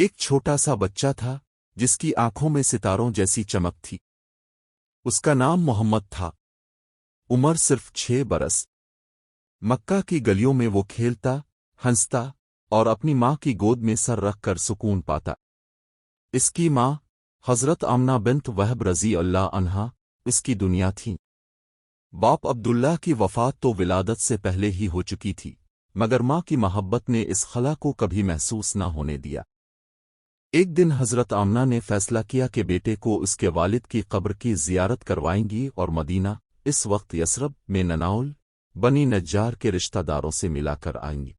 ایک چھوٹا سا بچہ تھا جس کی آنکھوں میں ستاروں جیسی چمک تھی۔ اس کا نام محمد تھا۔ عمر صرف 6 برس۔ مکہ کی گلیوں میں وہ کھیلتا، ہنستا اور اپنی ماں کی گود میں سر رکھ کر سکون پاتا۔ اس کی ماں حضرت آمنہ بنت وہب رضی اللہ عنہا اس کی دنیا تھیں۔ باپ عبداللہ کی وفات تو ولادت سے پہلے ہی ہو چکی تھی، مگر ماں کی محبت نے اس خلا کو کبھی محسوس نہ ہونے دیا۔ ایک دن حضرت آمنہ نے فیصلہ کیا کہ بیٹے کو اس کے والد کی قبر کی زیارت کروائیں گی اور مدینہ، اس وقت یثرب میں نناول بنی نجار کے رشتہ داروں سے ملا کر آئیں گی۔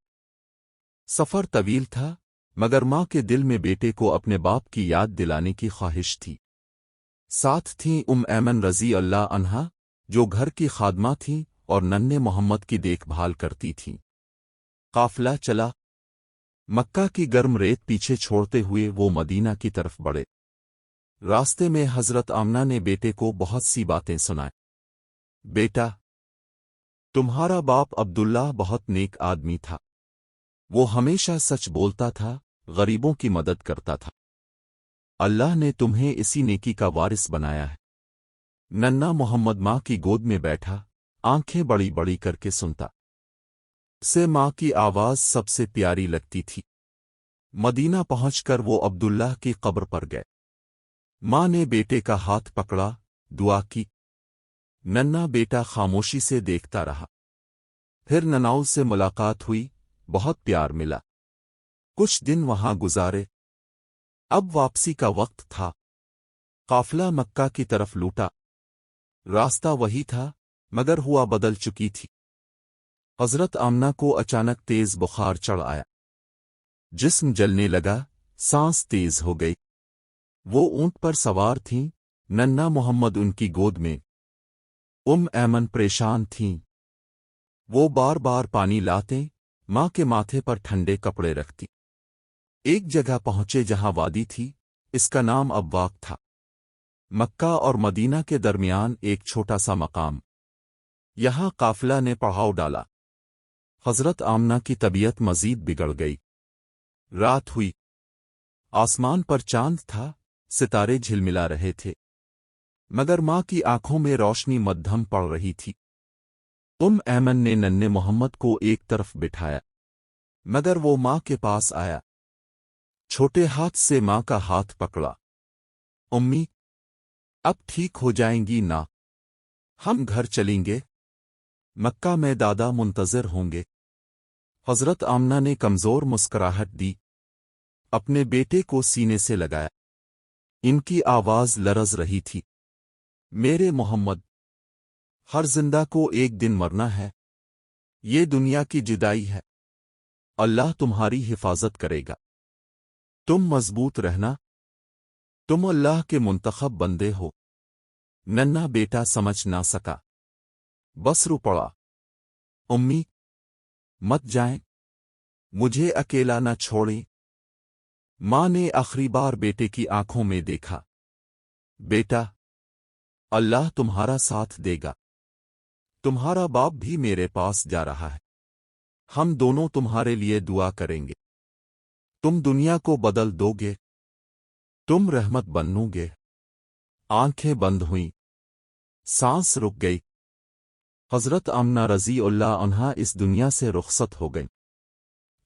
سفر طویل تھا، مگر ماں کے دل میں بیٹے کو اپنے باپ کی یاد دلانے کی خواہش تھی۔ ساتھ تھیں ایمن رضی اللہ عنہا، جو گھر کی خادمہ تھیں اور ننھے محمد کی دیکھ بھال کرتی تھیں۔ قافلہ چلا۔ مکہ کی گرم ریت پیچھے چھوڑتے ہوئے وہ مدینہ کی طرف بڑھے۔ راستے میں حضرت آمنہ نے بیٹے کو بہت سی باتیں سنائیں۔ بیٹا، تمہارا باپ عبداللہ بہت نیک آدمی تھا۔ وہ ہمیشہ سچ بولتا تھا، غریبوں کی مدد کرتا تھا۔ اللہ نے تمہیں اسی نیکی کا وارث بنایا ہے۔ ننھا محمد ماں کی گود میں بیٹھا، آنکھیں بڑی بڑی کر کے سنتا۔ اسے ماں کی آواز سب سے پیاری لگتی تھی۔ مدینہ پہنچ کر وہ عبداللہ کی قبر پر گئے۔ ماں نے بیٹے کا ہاتھ پکڑا، دعا کی۔ ننھا بیٹا خاموشی سے دیکھتا رہا۔ پھر نناول سے ملاقات ہوئی، بہت پیار ملا۔ کچھ دن وہاں گزارے۔ اب واپسی کا وقت تھا۔ قافلہ مکہ کی طرف لوٹا۔ راستہ وہی تھا، مگر ہوا بدل چکی تھی۔ حضرت آمنہ کو اچانک تیز بخار چڑھ آیا۔ جسم جلنے لگا، سانس تیز ہو گئی۔ وہ اونٹ پر سوار تھیں، ننھا محمد ان کی گود میں۔ ایمن پریشان تھیں۔ وہ بار بار پانی لاتے، ماں کے ماتھے پر ٹھنڈے کپڑے رکھتی۔ ایک جگہ پہنچے جہاں وادی تھی، اس کا نام ابواق تھا۔ مکہ اور مدینہ کے درمیان ایک چھوٹا سا مقام۔ یہاں قافلہ نے پڑاؤ ڈالا۔ حضرت آمنہ کی طبیعت مزید بگڑ گئی۔ رات ہوئی۔ آسمان پر چاند تھا، ستارے جھلملا رہے تھے، مگر ماں کی آنکھوں میں روشنی مدھم پڑ رہی تھی۔ ایمن نے ننھے محمد کو ایک طرف بٹھایا، مگر وہ ماں کے پاس آیا۔ چھوٹے ہاتھ سے ماں کا ہاتھ پکڑا۔ امی، اب ٹھیک ہو جائیں گی نا؟ ہم گھر چلیں گے۔ مکہ میں دادا منتظر ہوں گے۔ حضرت آمنہ نے کمزور مسکراہٹ دی، اپنے بیٹے کو سینے سے لگایا۔ ان کی آواز لرز رہی تھی۔ میرے محمد، ہر زندہ کو ایک دن مرنا ہے۔ یہ دنیا کی جدائی ہے۔ اللہ تمہاری حفاظت کرے گا۔ تم مضبوط رہنا۔ تم اللہ کے منتخب بندے ہو۔ ننھا بیٹا سمجھ نہ سکا، بس رو پڑا۔ امی، مت جائیں، مجھے اکیلا نہ چھوڑیں۔ ماں نے آخری بار بیٹے کی آنکھوں میں دیکھا۔ بیٹا، اللہ تمہارا ساتھ دے گا۔ تمہارا باپ بھی میرے پاس جا رہا ہے۔ ہم دونوں تمہارے لیے دعا کریں گے۔ تم دنیا کو بدل دو گے۔ تم رحمت بنو گے۔ آنکھیں بند ہوئیں، سانس رک گئی۔ حضرت آمنہ رضی اللہ عنہا اس دنیا سے رخصت ہو گئیں۔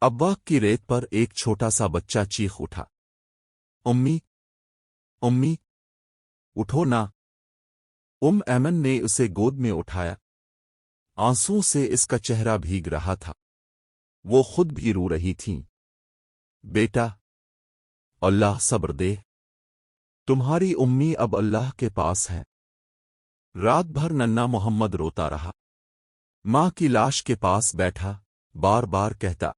ابواق کی ریت پر ایک چھوٹا سا بچہ چیخ اٹھا، امی، امی، اٹھو نا۔ ایمن نے اسے گود میں اٹھایا۔ آنسوں سے اس کا چہرہ بھیگ رہا تھا۔ وہ خود بھی رو رہی تھیں۔ بیٹا، اللہ صبر دے۔ تمہاری امی اب اللہ کے پاس ہے۔ رات بھر ننھا محمد روتا رہا۔ ماں کی لاش کے پاس بیٹھا، بار بار کہتا،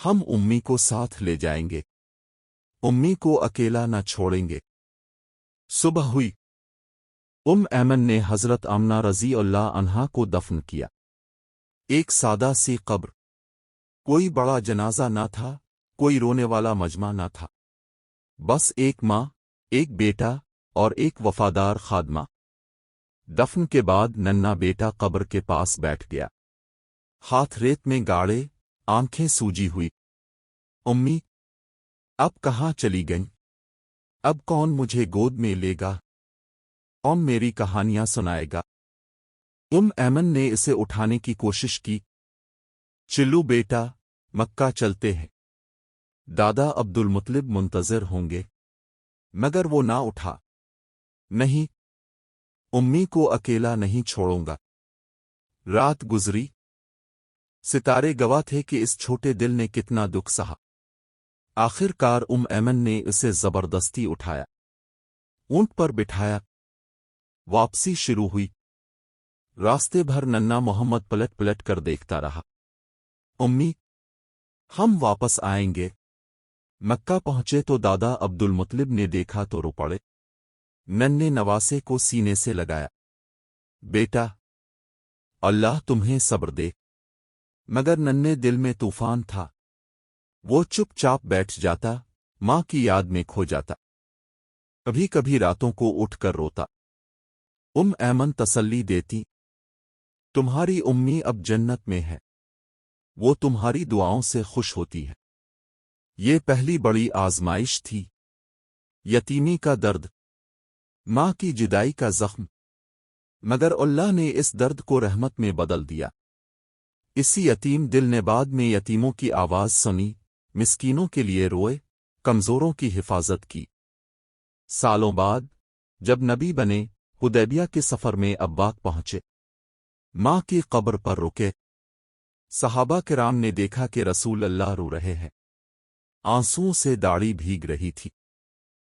ہم امی کو ساتھ لے جائیں گے۔ امی کو اکیلا نہ چھوڑیں گے۔ صبح ہوئی۔ ایمن نے حضرت آمنہ رضی اللہ عنہا کو دفن کیا۔ ایک سادہ سی قبر۔ کوئی بڑا جنازہ نہ تھا، کوئی رونے والا مجمع نہ تھا۔ بس ایک ماں، ایک بیٹا اور ایک وفادار خادمہ۔ دفن کے بعد ننھا بیٹا قبر کے پاس بیٹھ گیا، ہاتھ ریت میں گاڑے، آنکھیں سوجی ہوئی۔ امی، اب کہاں چلی گئیں؟ اب کون مجھے گود میں لے گا؟ کون میری کہانیاں سنائے گا؟ ایمن نے اسے اٹھانے کی کوشش کی۔ چلو بیٹا، مکہ چلتے ہیں، دادا عبد المطلب منتظر ہوں گے۔ مگر وہ نہ اٹھا۔ نہیں، امی کو اکیلا نہیں چھوڑوں گا۔ رات گزری۔ ستارے گواہ تھے کہ اس چھوٹے دل نے کتنا دکھ سہا۔ آخر کار ایمن نے اسے زبردستی اٹھایا، اونٹ پر بٹھایا۔ واپسی شروع ہوئی۔ راستے بھر ننھا محمد پلٹ پلٹ کر دیکھتا رہا۔ امی، ہم واپس آئیں گے۔ مکہ پہنچے تو دادا عبد المطلب نے دیکھا تو رو پڑے۔ ننھے نواسے کو سینے سے لگایا۔ بیٹا، اللہ تمہیں صبر دے۔ مگر ننھے دل میں طوفان تھا۔ وہ چپ چاپ بیٹھ جاتا، ماں کی یاد میں کھو جاتا۔ کبھی کبھی راتوں کو اٹھ کر روتا۔ ایمن تسلی دیتی، تمہاری امی اب جنت میں ہے، وہ تمہاری دعاؤں سے خوش ہوتی ہے۔ یہ پہلی بڑی آزمائش تھی، یتیمی کا درد، ماں کی جدائی کا زخم، مگر اللہ نے اس درد کو رحمت میں بدل دیا۔ اسی یتیم دل نے بعد میں یتیموں کی آواز سنی، مسکینوں کے لیے روئے، کمزوروں کی حفاظت کی۔ سالوں بعد جب نبی بنے، حدیبیہ کے سفر میں اباق پہنچے، ماں کی قبر پر رکے۔ صحابہ کرام نے دیکھا کہ رسول اللہ رو رہے ہیں، آنسوؤں سے داڑھی بھیگ رہی تھی۔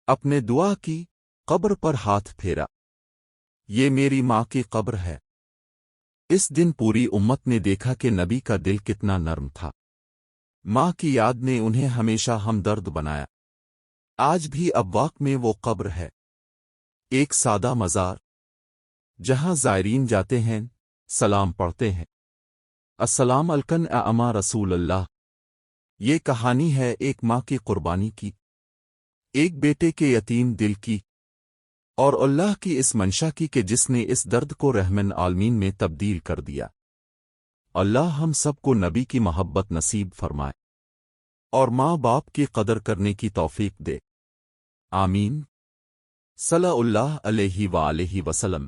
اپنے دعا کی، قبر پر ہاتھ پھیرا، یہ میری ماں کی قبر ہے۔ اس دن پوری امت نے دیکھا کہ نبی کا دل کتنا نرم تھا۔ ماں کی یاد نے انہیں ہمیشہ ہمدرد بنایا۔ آج بھی ابواق میں وہ قبر ہے، ایک سادہ مزار، جہاں زائرین جاتے ہیں، سلام پڑھتے ہیں، السلام علیکم اما رسول اللہ۔ یہ کہانی ہے ایک ماں کی قربانی کی، ایک بیٹے کے یتیم دل کی، اور اللہ کی اس منشا کی کہ جس نے اس درد کو رحمن عالمین میں تبدیل کر دیا۔ اللہ ہم سب کو نبی کی محبت نصیب فرمائے اور ماں باپ کی قدر کرنے کی توفیق دے، آمین۔ صلی اللہ علیہ وآلہ وسلم۔